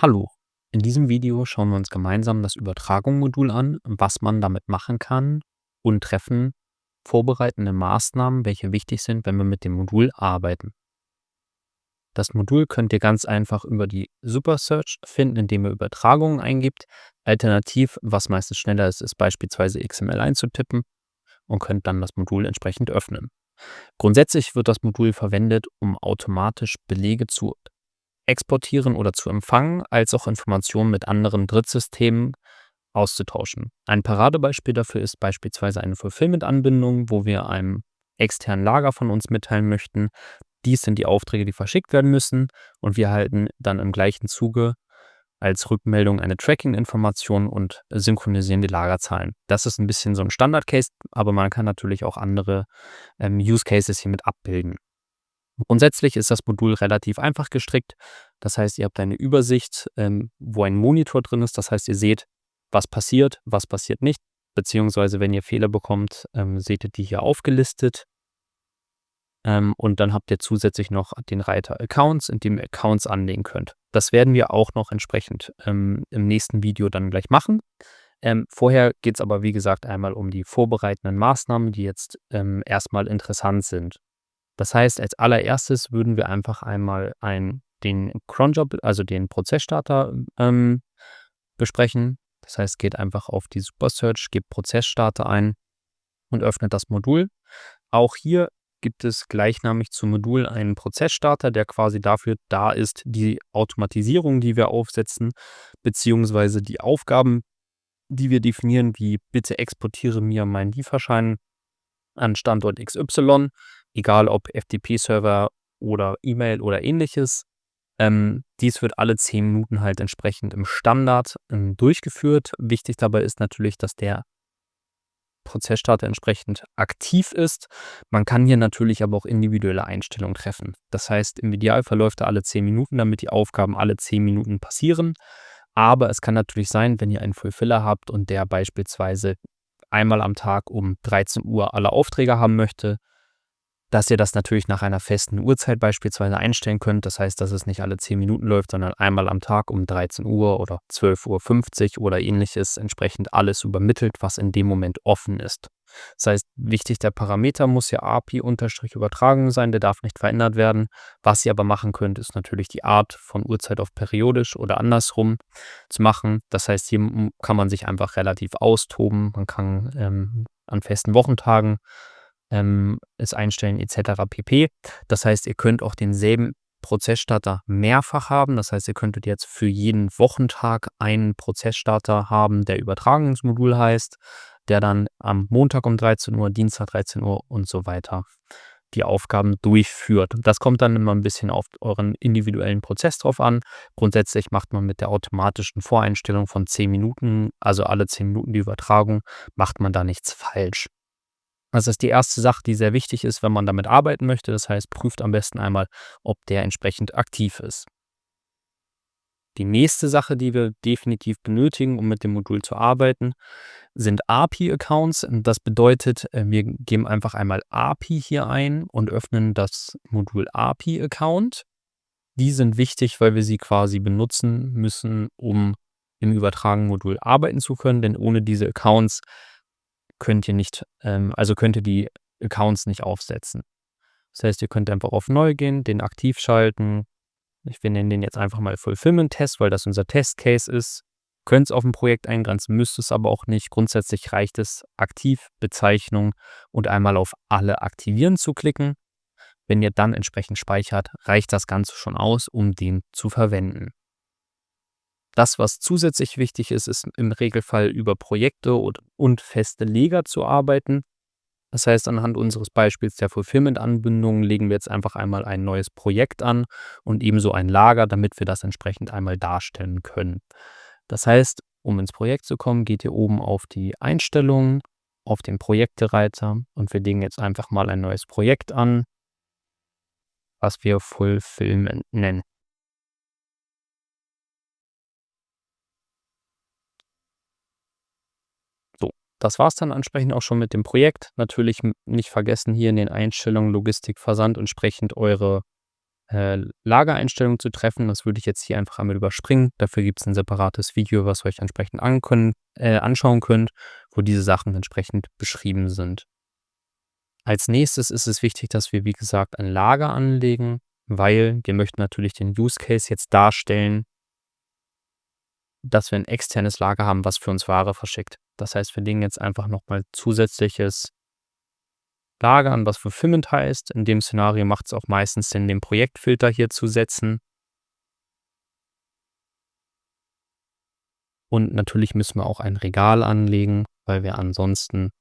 Hallo, in diesem Video schauen wir uns gemeinsam das Übertragung-Modul an, was man damit machen kann und treffen vorbereitende Maßnahmen, welche wichtig sind, wenn wir mit dem Modul arbeiten. Das Modul könnt ihr ganz einfach über die Super Search finden, indem ihr Übertragungen eingibt. Alternativ, was meistens schneller ist, ist beispielsweise XML einzutippen und könnt dann das Modul entsprechend öffnen. Grundsätzlich wird das Modul verwendet, um automatisch Belege zu exportieren oder zu empfangen, als auch Informationen mit anderen Drittsystemen auszutauschen. Ein Paradebeispiel dafür ist beispielsweise eine Fulfillment-Anbindung, wo wir einem externen Lager von uns mitteilen möchten. Dies sind die Aufträge, die verschickt werden müssen, und wir erhalten dann im gleichen Zuge als Rückmeldung eine Tracking-Information und synchronisieren die Lagerzahlen. Das ist ein bisschen so ein Standard-Case, aber man kann natürlich auch andere Use Cases hiermit abbilden. Grundsätzlich ist das Modul relativ einfach gestrickt. Das heißt, ihr habt eine Übersicht, wo ein Monitor drin ist. Das heißt, ihr seht, was passiert nicht, beziehungsweise wenn ihr Fehler bekommt, seht ihr die hier aufgelistet. Und dann habt ihr zusätzlich noch den Reiter Accounts, in dem ihr Accounts anlegen könnt. Das werden wir auch noch entsprechend im nächsten Video dann gleich machen. Vorher geht es aber, wie gesagt, einmal um die vorbereitenden Maßnahmen, die jetzt erstmal interessant sind. Das heißt, als allererstes würden wir einfach einmal den Cronjob, also den Prozessstarter, besprechen. Das heißt, geht einfach auf die Super Search, gebt Prozessstarter ein und öffnet das Modul. Auch hier gibt es gleichnamig zum Modul einen Prozessstarter, der quasi dafür da ist, die Automatisierung, die wir aufsetzen, beziehungsweise die Aufgaben, die wir definieren, wie bitte exportiere mir meinen Lieferschein an Standort XY, egal ob FTP-Server oder E-Mail oder ähnliches. Dies wird alle 10 Minuten halt entsprechend im Standard durchgeführt. Wichtig dabei ist natürlich, dass der Prozessstarter entsprechend aktiv ist. Man kann hier natürlich aber auch individuelle Einstellungen treffen. Das heißt, im Idealfall läuft er alle 10 Minuten, damit die Aufgaben alle 10 Minuten passieren. Aber es kann natürlich sein, wenn ihr einen Fulfiller habt und der beispielsweise einmal am Tag um 13 Uhr alle Aufträge haben möchte, dass ihr das natürlich nach einer festen Uhrzeit beispielsweise einstellen könnt. Das heißt, dass es nicht alle 10 Minuten läuft, sondern einmal am Tag um 13 Uhr oder 12:50 Uhr oder ähnliches entsprechend alles übermittelt, was in dem Moment offen ist. Das heißt, wichtig, der Parameter muss ja API-Übertragung sein, der darf nicht verändert werden. Was ihr aber machen könnt, ist natürlich die Art von Uhrzeit auf periodisch oder andersrum zu machen. Das heißt, hier kann man sich einfach relativ austoben. Man kann an festen Wochentagen es einstellen et cetera pp. Das heißt, ihr könnt auch denselben Prozessstarter mehrfach haben. Das heißt, ihr könntet jetzt für jeden Wochentag einen Prozessstarter haben, der Übertragungsmodul heißt, der dann am Montag um 13 Uhr, Dienstag 13 Uhr und so weiter die Aufgaben durchführt. Das kommt dann immer ein bisschen auf euren individuellen Prozess drauf an. Grundsätzlich macht man mit der automatischen Voreinstellung von 10 Minuten, also alle 10 Minuten die Übertragung, macht man da nichts falsch. Das ist die erste Sache, die sehr wichtig ist, wenn man damit arbeiten möchte. Das heißt, prüft am besten einmal, ob der entsprechend aktiv ist. Die nächste Sache, die wir definitiv benötigen, um mit dem Modul zu arbeiten, sind API-Accounts. Das bedeutet, wir geben einfach einmal API hier ein und öffnen das Modul API-Account. Die sind wichtig, weil wir sie quasi benutzen müssen, um im übertragenen Modul arbeiten zu können, denn ohne diese Accounts könnt ihr die Accounts nicht aufsetzen. Das heißt, ihr könnt einfach auf Neu gehen, den aktiv schalten. Wir nennen den jetzt einfach mal Fulfillment-Test, weil das unser Test-Case ist. Könnt es auf ein Projekt eingrenzen, müsst es aber auch nicht. Grundsätzlich reicht es, Aktivbezeichnung und einmal auf Alle aktivieren zu klicken. Wenn ihr dann entsprechend speichert, reicht das Ganze schon aus, um den zu verwenden. Das, was zusätzlich wichtig ist, ist im Regelfall über Projekte und feste Leger zu arbeiten. Das heißt, anhand unseres Beispiels der Fulfillment-Anbindung legen wir jetzt einfach einmal ein neues Projekt an und ebenso ein Lager, damit wir das entsprechend einmal darstellen können. Das heißt, um ins Projekt zu kommen, geht ihr oben auf die Einstellungen, auf den Projektereiter, und wir legen jetzt einfach mal ein neues Projekt an, was wir Fulfillment nennen. So, das war es dann entsprechend auch schon mit dem Projekt. Natürlich nicht vergessen, hier in den Einstellungen Logistik, Versand entsprechend eure Lagereinstellungen zu treffen. Das würde ich jetzt hier einfach einmal überspringen. Dafür gibt es ein separates Video, was ihr euch entsprechend anschauen könnt, wo diese Sachen entsprechend beschrieben sind. Als nächstes ist es wichtig, dass wir, wie gesagt, ein Lager anlegen, weil wir möchten natürlich den Use Case jetzt darstellen, dass wir ein externes Lager haben, was für uns Ware verschickt. Das heißt, wir legen jetzt einfach nochmal zusätzliches Lager an, was Fulfillment heißt. In dem Szenario macht es auch meistens Sinn, den Projektfilter hier zu setzen. Und natürlich müssen wir auch ein Regal anlegen, weil wir ansonsten,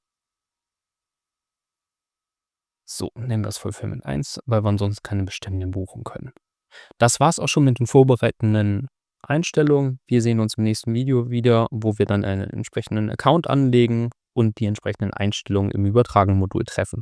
so nennen wir es Fulfillment 1, weil wir ansonsten keine Bestellungen buchen können. Das war's auch schon mit den vorbereitenden Einstellungen. Wir sehen uns im nächsten Video wieder, wo wir dann einen entsprechenden Account anlegen und die entsprechenden Einstellungen im Übertragen-Modul treffen.